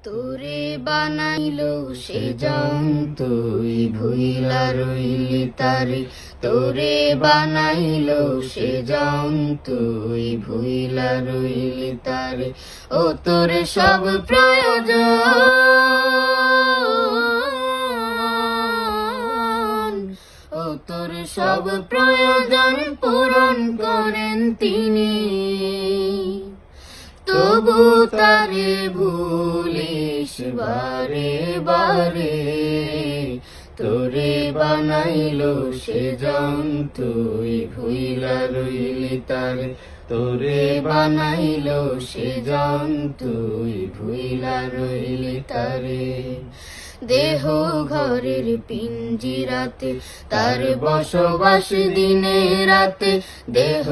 তোরে বানাইলো সে তুই ভুইলা রইলি তারে। তোরে বানাইলো সে তুই ভুইলা রইলি তারে। ও তোর সব প্রয়োজন, ও তোর সব প্রয়োজন পূরণ করেন তিনি। তবু তারে ভুলিস বারে বারে। তোরে বানাইলো সে তুই ভুইলা রইলি তারে। তোরে বানাইলো সে তুই ভুইলা রইলি তারে। দেহ ঘরের পিঞ্জিরাতে তার বসবাস দিনে রাতে। দেহ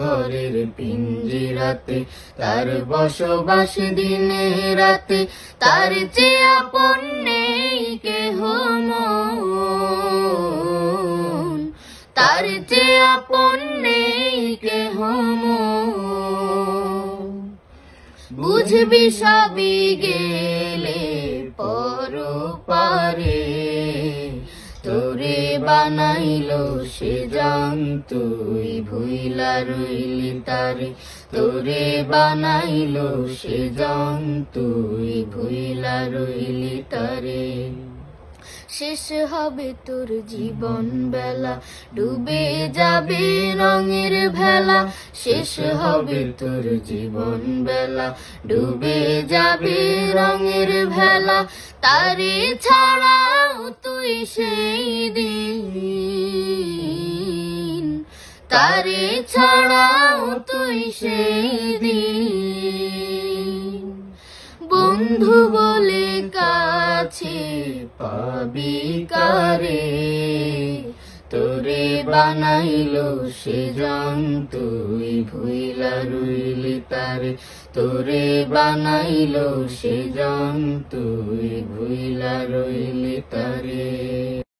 ঘরের পিঞ্জিরাতে তার বসবাস দিনে রাতে। তার চেয়ে আপন নেই কেহ মন, তার চেয়ে আপন নেই কেহ মন। বুঝবি সবই গেলে পরপারে। তোরে বানাইলো সে তুই ভুইলা রইলি তারে। তোরে বানাইলো সে তুই ভুইলা রইলি তারে। শেষ হবে তোর জীবন বেলা, ডুবে যাবে রঙের ভেলা। শেষ হবে তোর জীবন বেলা, ডুবে যাবে রঙের ভেলা। তারে ছাড়াও তুই সেই দিন, তারে ছাড়াও তুই সেই দিন। বন্ধু বলে কাছে পাবি কারে। তোরে বানাইলো সে তুই ভুইলা রইলি তারে। তোরে বানাইলো সে তুই ভুইলা রইলি তারে।